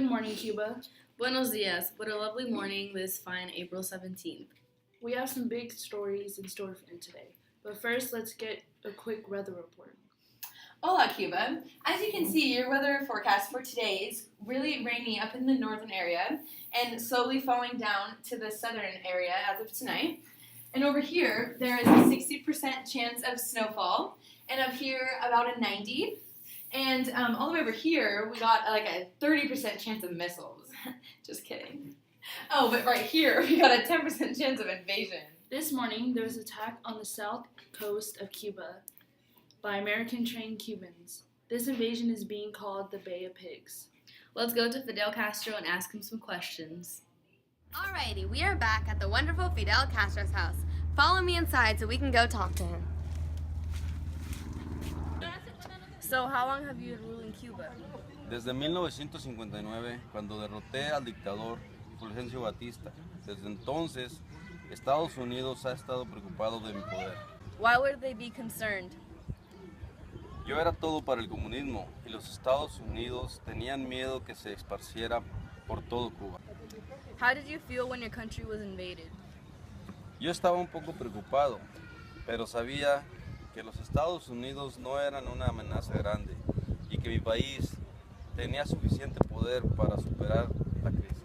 morning, Cuba. Buenos dias. What a lovely morning this fine April 17th. We have some big stories in store for you today. But first, let's get a quick weather report. Hola, Cuba. As you can see, your weather forecast for today is really rainy up in the northern area and slowly falling down to the southern area as of tonight. And over here, there is a 60% chance of snowfall, and up here, about a 90%. And all the way over here, we got like a 30% chance of missiles. Just kidding. Oh, but right here, we got a 10% chance of invasion. This morning, there was an attack on the south coast of Cuba by American-trained Cubans. This invasion is being called the Bay of Pigs. Let's go to Fidel Castro and ask him some questions. Alrighty, we are back at the wonderful Fidel Castro's house. Follow me inside so we can go talk to him. So, how long have you been ruling Cuba? Desde 1959, cuando derroté al dictador Fulgencio Batista. Desde entonces, Estados Unidos ha estado preocupado de mi poder. Why would they be concerned? Yo era todo para el comunismo y los Estados Unidos tenían miedo que se esparciera por todo Cuba. How did you feel when your country was invaded? Yo estaba un poco preocupado, pero sabía que los Estados Unidos no eran una amenaza grande y que mi país tenía suficiente poder para superar la crisis.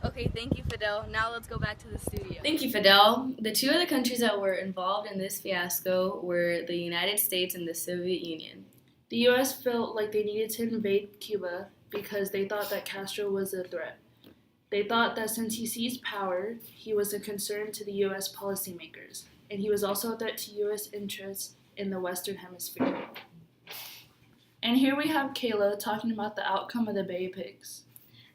Okay, thank you, Fidel. Now let's go back to the studio. Thank you, Fidel. The two other countries that were involved in this fiasco were the United States and the Soviet Union. The U.S. felt like they needed to invade Cuba because they thought that Castro was a threat. They thought that since he seized power, he was a concern to the U.S. policymakers, and he was also a threat to U.S. interests in the Western Hemisphere. And here we have Kayla talking about the outcome of the Bay of Pigs.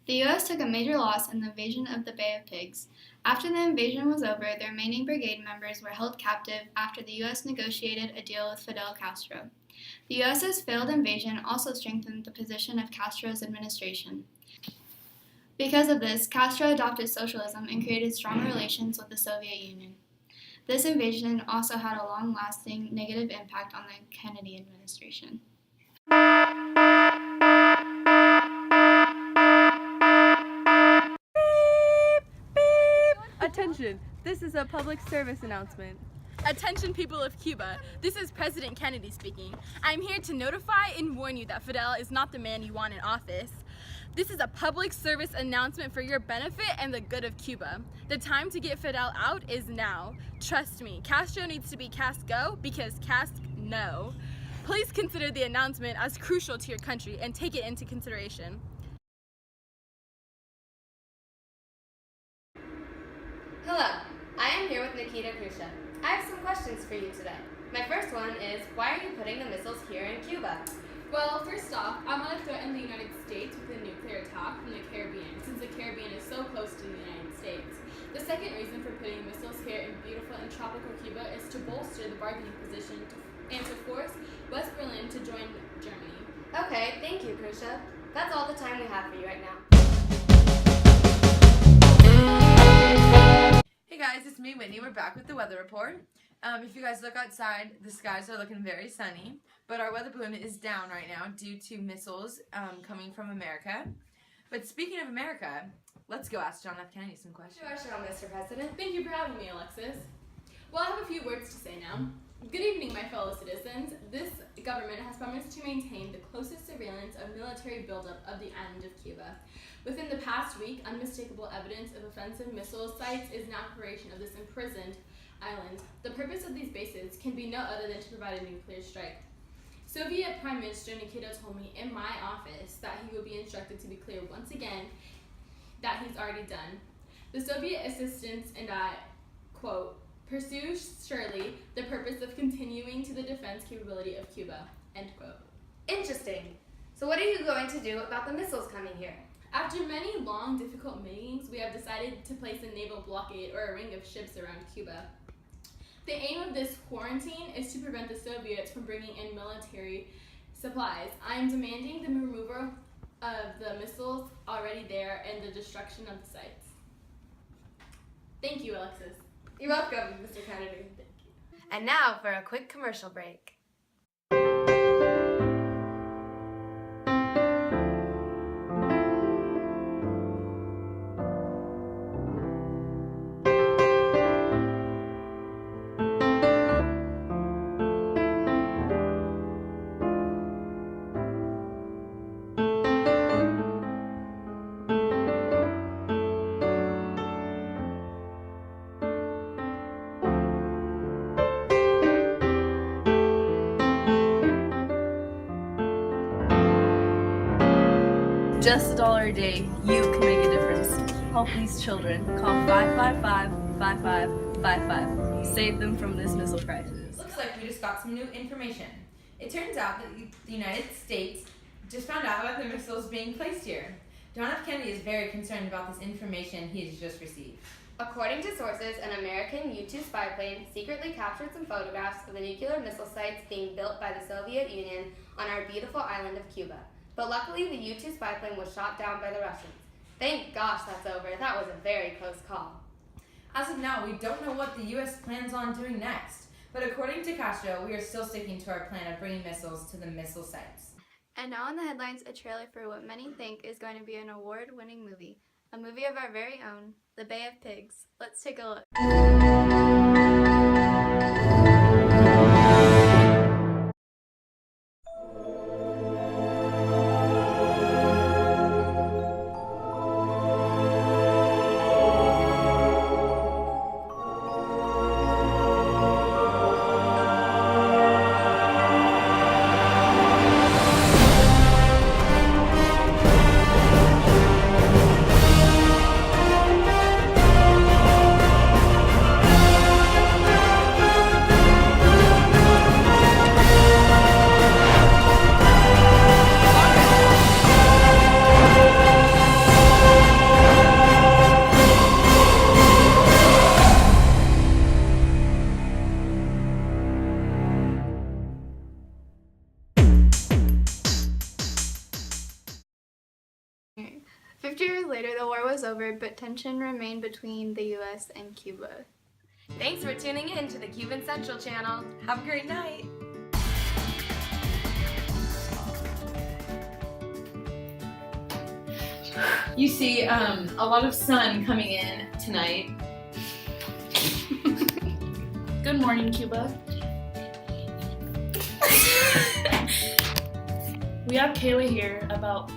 The U.S. took a major loss in the invasion of the Bay of Pigs. After the invasion was over, the remaining brigade members were held captive after the U.S. negotiated a deal with Fidel Castro. The U.S.'s failed invasion also strengthened the position of Castro's administration. Because of this, Castro adopted socialism and created stronger relations with the Soviet Union. This invasion also had a long-lasting negative impact on the Kennedy administration. Attention, this is a public service announcement. Attention people of Cuba, this is President Kennedy speaking. I'm here to notify and warn you that Fidel is not the man you want in office. This is a public service announcement for your benefit and the good of Cuba. The time to get Fidel out is now. Trust me, Castro needs to be cast go because cast no. Please consider the announcement as crucial to your country and take it into consideration. Hello, I am here with Nikita Krusha. I have some questions for you today. My first one is, why are you putting the missiles here in Cuba? Well, first off, I want to threaten the United States with a nuclear attack from the Caribbean, since the Caribbean is so close to the United States. The second reason for putting missiles here in beautiful and tropical Cuba is to bolster the bargaining position and to force West Berlin to join Germany. Okay, thank you, Krusha. That's all the time we have for you right now. Hey guys, it's me, Whitney. We're back with the weather report. If you guys look outside, the skies are looking very sunny, but our weather balloon is down right now due to missiles coming from America. But speaking of America, let's go ask John F. Kennedy some questions. Sure, Mr. President. Thank you for having me, Alexis. Well, I have a few words to say now. Good evening, my fellow citizens. This government has promised to maintain the closest surveillance of military buildup of the island of Cuba. Within the past week, unmistakable evidence of offensive missile sites is now creation of this imprisoned island. The purpose of these bases can be no other than to provide a nuclear strike. Soviet Prime Minister Nikita told me in my office that he would be instructed to be clear once again that he's already done. The Soviet assistance and I, quote, pursue surely the purpose of continuing to the defense capability of Cuba, end quote. Interesting. So what are you going to do about the missiles coming here? After many long, difficult meetings, we have decided to place a naval blockade or a ring of ships around Cuba. The aim of this quarantine is to prevent the Soviets from bringing in military supplies. I am demanding the removal of the missiles already there and the destruction of the sites. Thank you, Alexis. You're welcome, Mr. Kennedy. Thank you. And now for a quick commercial break. just $1 a day, you can make a difference. Help these children. Call 555-5555. Save them from this missile crisis. Looks like we just got some new information. It turns out that the United States just found out about the missiles being placed here. John F. Kennedy is very concerned about this information he has just received. According to sources, an American U-2 spy plane secretly captured some photographs of the nuclear missile sites being built by the Soviet Union on our beautiful island of Cuba. But luckily, the U-2 spy plane was shot down by the Russians. Thank gosh that's over. That was a very close call. As of now, we don't know what the U.S. plans on doing next. But according to Castro, we are still sticking to our plan of bringing missiles to the missile sites. And now in the headlines, a trailer for what many think is going to be an award-winning movie. A movie of our very own, The Bay of Pigs. Let's take a look. Okay. 50 years later, the war was over, but tension remained between the U.S. and Cuba. Thanks for tuning in to the Cuban Central Channel. Have a great night! You see a lot of sun coming in tonight. Good morning, Cuba. We have Kayla here about.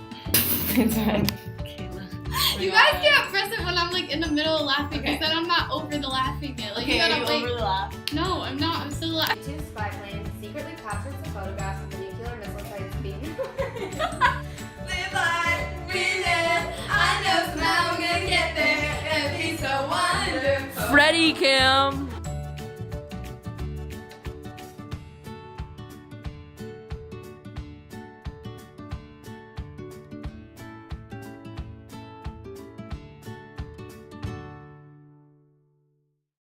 You guys can't press it when I'm like in the middle of laughing because then I'm not over the laughing bit. Like, you gotta wait. over the laugh? No, I'm not. I'm still laughing. U-2 spy plane secretly captured some photographs of the nuclear missile sites being. Live life, breathe in. I know somehow we're gonna get there. It'll be so wonderful. Freddie Kim.